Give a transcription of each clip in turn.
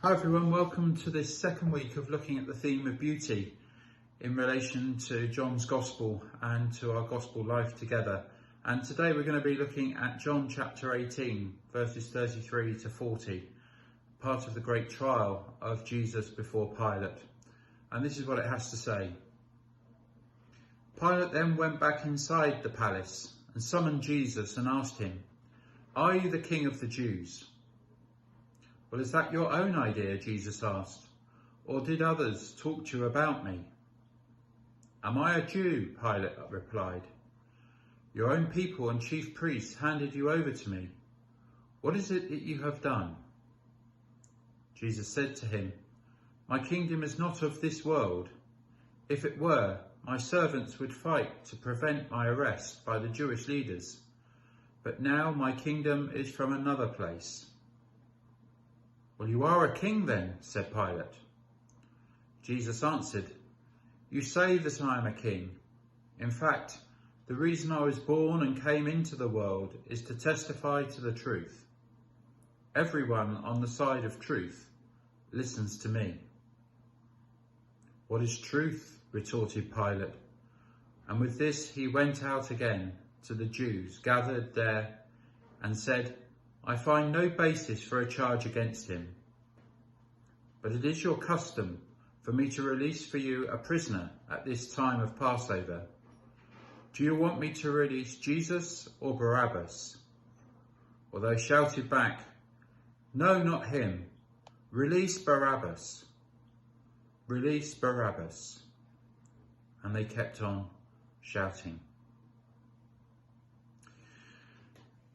Hi everyone, welcome to this second week of looking at the theme of beauty in relation to John's Gospel and to our Gospel life together. And today we're going to be looking at John chapter 18, verses 33 to 40, part of the great trial of Jesus before Pilate. And this is what it has to say. Pilate then went back inside the palace and summoned Jesus and asked him, "Are you the king of the Jews?" "Well, is that your own idea?" Jesus asked. "Or did others talk to you about me?" "Am I a Jew?" Pilate replied. "Your own people and chief priests handed you over to me. What is it that you have done?" Jesus said to him, "My kingdom is not of this world. If it were, my servants would fight to prevent my arrest by the Jewish leaders. But now my kingdom is from another place." "Well, you are a king then," said Pilate. Jesus answered, "You say that I am a king. In fact, the reason I was born and came into the world is to testify to the truth. Everyone on the side of truth listens to me." "What is truth?" retorted Pilate. And with this he went out again to the Jews gathered there and said, "I find no basis for a charge against him. But it is your custom for me to release for you a prisoner at this time of Passover. Do you want me to release Jesus or Barabbas?" Well, they shouted back, "No, not him. Release Barabbas. Release Barabbas." And they kept on shouting.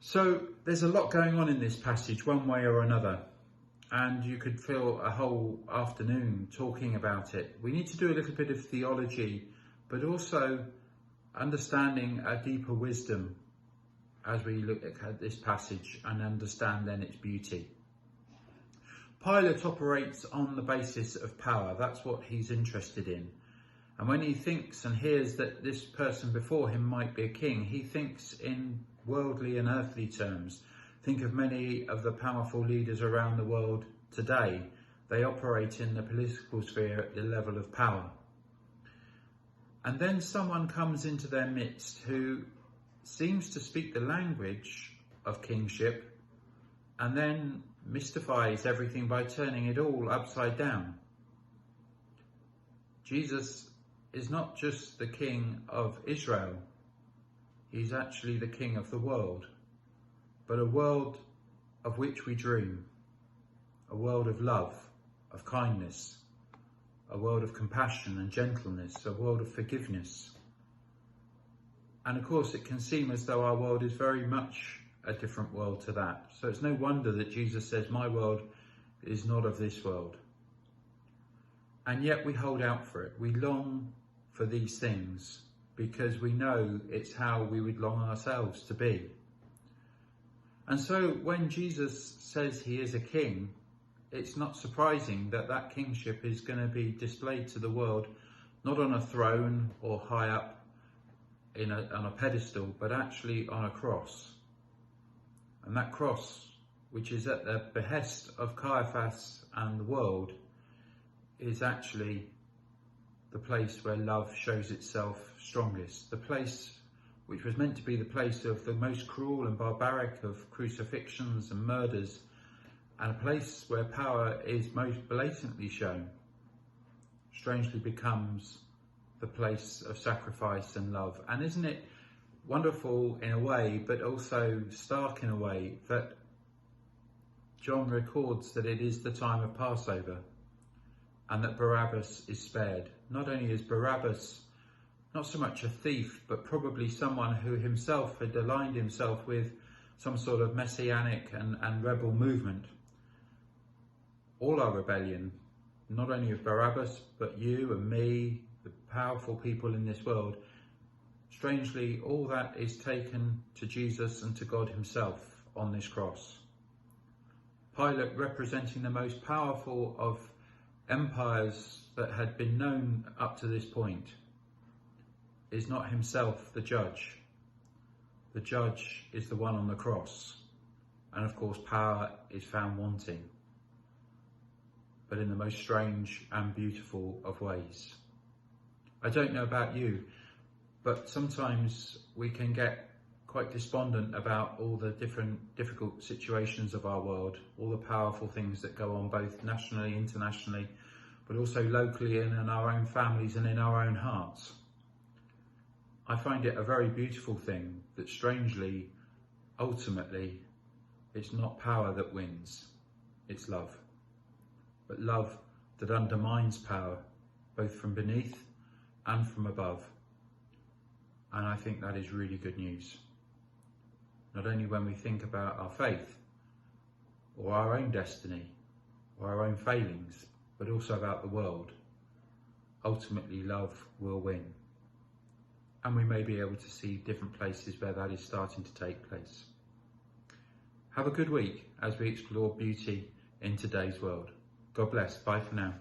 So there's a lot going on in this passage one way or another, and you could fill a whole afternoon talking about it. We need to do a little bit of theology, but also understanding a deeper wisdom as we look at this passage and understand then its beauty. Pilate operates on the basis of power. That's what he's interested in. And when he thinks and hears that this person before him might be a king, he thinks in worldly and earthly terms. Think of many of the powerful leaders around the world today. They operate in the political sphere at the level of power. And then someone comes into their midst who seems to speak the language of kingship and then mystifies everything by turning it all upside down. Jesus is not just the king of Israel, he's actually the king of the world, but a world of which we dream, a world of love, of kindness, a world of compassion and gentleness, a world of forgiveness. And of course it can seem as though our world is very much a different world to that. So it's no wonder that Jesus says, "My world is not of this world." And yet we hold out for it. We long for these things because we know it's how we would long ourselves to be. And so when Jesus says he is a king, it's not surprising that that kingship is going to be displayed to the world, not on a throne or high up on a pedestal, but actually on a cross. And that cross, which is at the behest of Caiaphas and the world, is actually the place where love shows itself strongest. The place which was meant to be the place of the most cruel and barbaric of crucifixions and murders, and a place where power is most blatantly shown, strangely becomes the place of sacrifice and love. And isn't it wonderful in a way, but also stark in a way, that John records that it is the time of Passover and that Barabbas is spared. Not only is Barabbas not so much a thief, but probably someone who himself had aligned himself with some sort of messianic and rebel movement. All our rebellion, not only of Barabbas, but you and me, the powerful people in this world, strangely, all that is taken to Jesus and to God himself on this cross. Pilate, representing the most powerful of empires that had been known up to this point, is not himself the judge. The judge is the one on the cross. And of course, power is found wanting. but in the most strange and beautiful of ways. I don't know about you, but sometimes we can get quite despondent about all the different difficult situations of our world, all the powerful things that go on both nationally, internationally, but also locally and in our own families and in our own hearts. I find it a very beautiful thing that strangely, ultimately, it's not power that wins, it's love. But love that undermines power, both from beneath and from above. And I think that is really good news. Not only when we think about our faith, or our own destiny, or our own failings, but also about the world. Ultimately, love will win. And we may be able to see different places where that is starting to take place. Have a good week as we explore beauty in today's world. God bless. Bye for now.